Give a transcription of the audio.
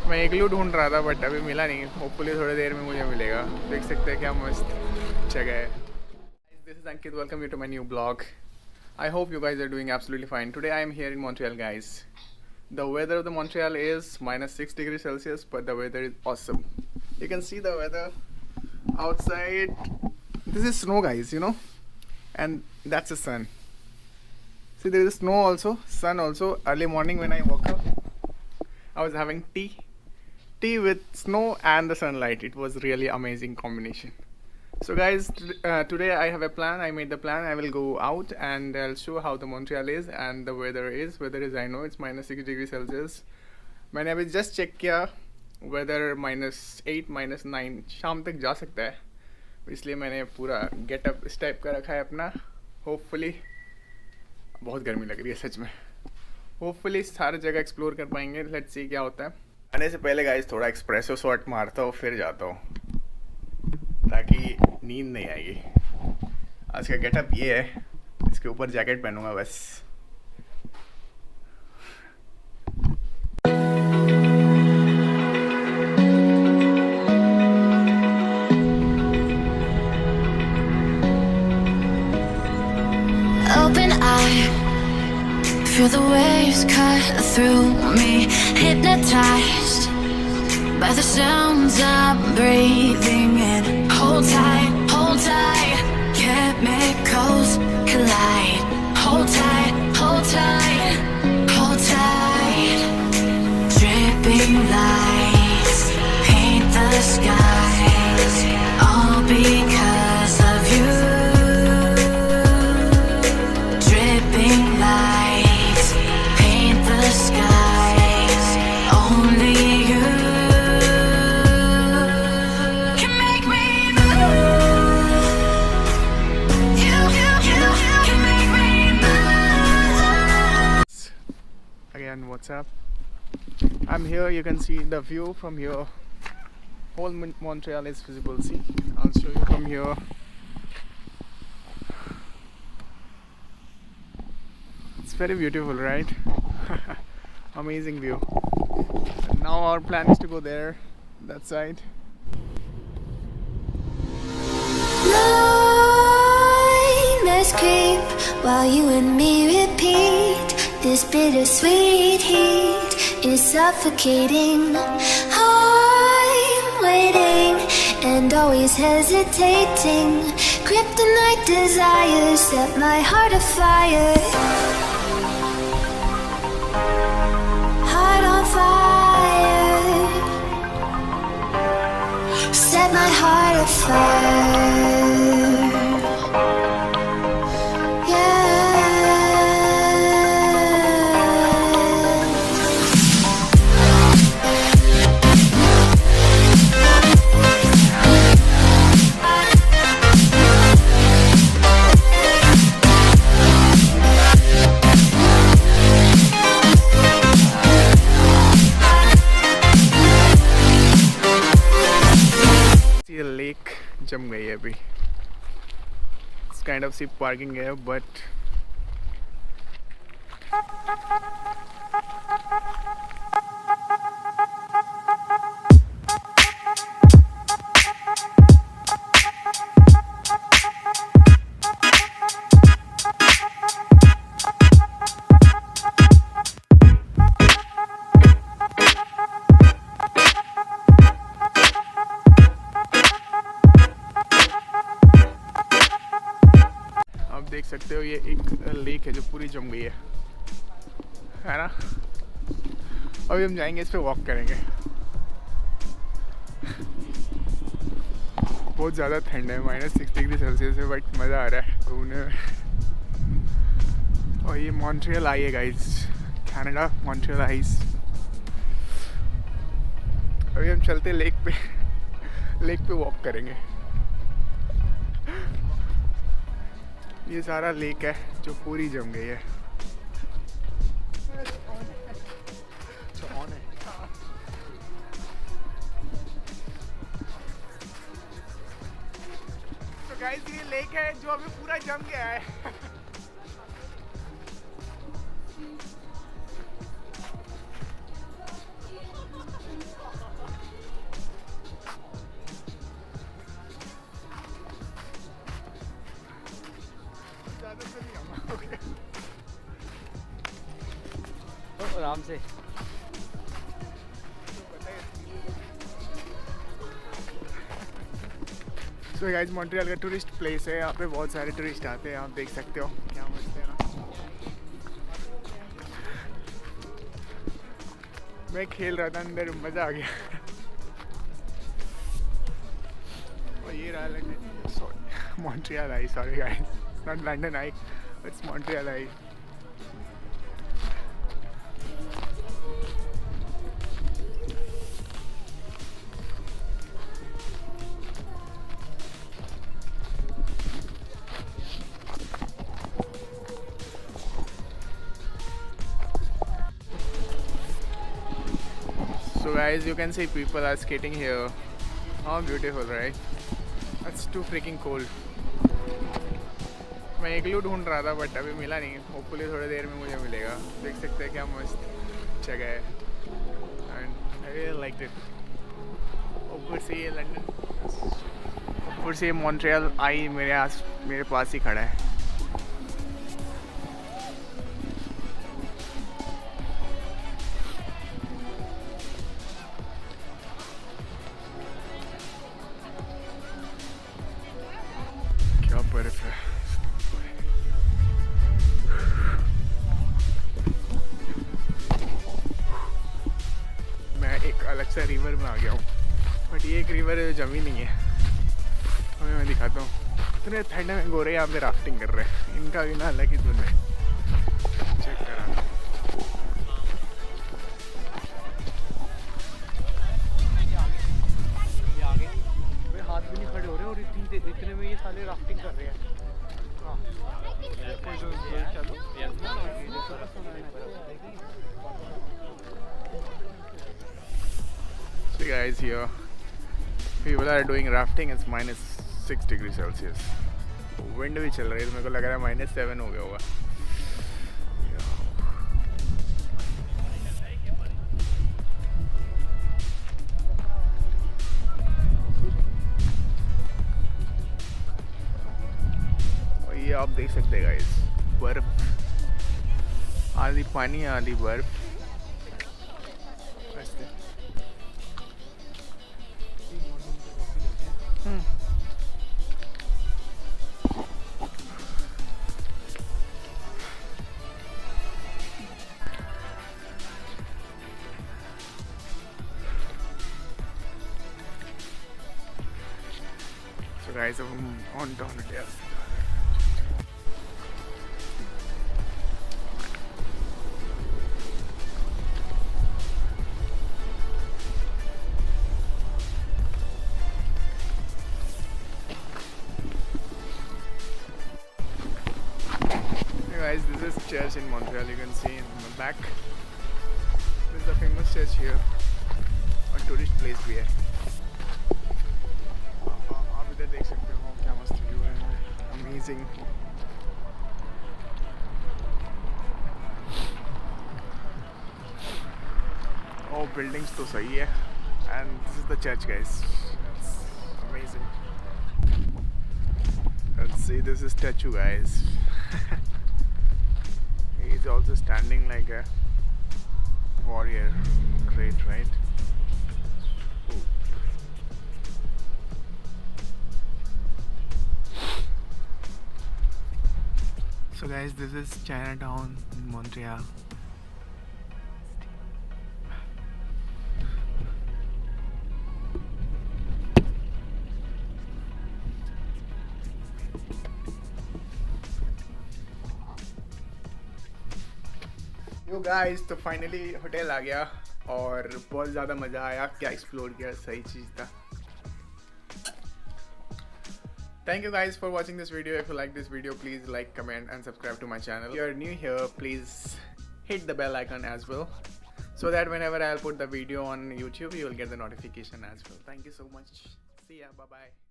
मैं इग्लू ढूंढ रहा था बट अभी मिला नहीं. होपफुली थोड़ी देर में मुझे मिलेगा. देख सकते हैं क्या मस्त जगह है. This is Ankit. Welcome you to my new blog. I hope you guys are doing absolutely fine. Today I am here in Montreal, guys. The weather of the Montreal is -6 degrees Celsius, but the weather is awesome. You can see the weather outside. This is snow, guys, you know, and that's the sun. See, there is snow also, sun also. Early morning when I woke up, I was having tea with snow and the sunlight. It was really amazing combination. So guys, today I have a plan. I made the plan. I will go out and I'll show how the Montreal is and the weather is. Weather is, I know it's -6 degrees Celsius. मैंने अभी just check किया, weather -8 -9 शाम तक जा सकता है. इसलिए मैंने पूरा गेटअप इस टाइप का रखा है अपना. होपफुली बहुत गर्मी लग रही है सच में. होपफुली सारी जगह एक्सप्लोर कर पाएंगे. लेट्स सी क्या होता है. आने से पहले गाइस थोड़ा एक्सप्रेसो शॉट मारता हूँ फिर जाता हूँ ताकि नींद नहीं आएगी. आज का गेटअप ये है. इसके ऊपर जैकेट पहनूंगा बस. Open eye, feel the waves cut through me, hypnotized by the sounds I'm breathing in. Hold tight, chemicals collide. Hold tight, hold tight. Dripping lights paint the skies, all because of you. Dripping lights paint the skies, only you. Again, what's up? I'm here. You can see the view from here. Whole Montreal is visible. See, I'll show you from here. It's very beautiful, right? Amazing view. And now our plan is to go there, that side. Nightmares creep while you and me repeat. This bittersweet heat is suffocating. I'm waiting and always hesitating. Kryptonite desires set my heart afire. Heart on fire. Set my heart afire. Lake जम गई है अभी. It's kind of ship parking here, but देख सकते हो ये एक lake है जो पूरी जम गई है ना. अभी हम जाएंगे इस पे वॉक करेंगे. बहुत ज़्यादा ठंड है. -6 डिग्री सेल्सियस है बट मज़ा आ रहा है घूमने में. और ये मॉन्ट्रियल आई है गाइस. Canada Montreal ice. अभी हम चलते लेक पे वॉक करेंगे. ये सारा लेक है जो पूरी जम गई है. तो गाइस ये लेक है जो अभी पूरा जम गया है. आराम से। सो गाइस मॉन्ट्रियल का टूरिस्ट प्लेस है, यहाँ पे बहुत सारे टूरिस्ट आते हैं, आप देख सकते हो क्या मस्त है ना। मैं खेल रहा था अंदर, मज़ा आ गया। और ये रहा London, sorry Montreal I, sorry guys, not London I, it's Montreal I. So guys, you can see people are skating here. How beautiful, right? It's too freaking cold. मैं इग्लू ढूंढ रहा था बट अभी मिला नहीं, होपफुली थोड़ी देर में मुझे मिलेगा। देख सकते हैं क्या मस्त जगह है and I really like it. ऊपर से ये लंदन, ऊपर से मॉन्ट्रियल आई मेरे पास ही खड़ा है। क्या बर्फ है। मैं एक अलग सा रिवर में आ गया हूँ, बट ये एक रिवर है जो जमी नहीं है। अभी मैं दिखाता हूँ, इतने ठंड में गोरे यहाँ पे राफ्टिंग कर रहे हैं, इनका भी ना अलग ही धुन है। चेक करा, हाथ भी नहीं खड़े हो रहे और इतने में ये साले राफ्टिंग कर रहे हैं। So guys, here people are doing rafting. It's -6 degrees Celsius. Wind भी चल रही है, तो मेरे को लग रहा है -7 हो गया होगा। ये आप देख सकते हैं गाइस, बर्फ, आधी पानी आधी बर्फ। So guys, I'm on down it, yes. Guys, this is church in Montreal. You can see in the back. This is the famous church here. और tourist place भी है। आप इधर देख सकते हो क्या मस्त व्यू है, amazing. Oh, buildings तो सही है, and this is the church, guys. It's amazing. Let's see, this is statue, guys. He's also standing like a warrior. Great, right? Ooh. So guys, this is Chinatown in Montreal. Yo guys, तो finally hotel आ गया और बहुत ज़्यादा मज़ा आया, क्या explore किया, सही चीज़ था। Thank you guys for watching this video. If you like this video, please like, comment and subscribe to my channel. If you are new here, please hit the bell icon as well, so that whenever I'll put the video on YouTube, you will get the notification as well. Thank you so much. See ya. Bye bye.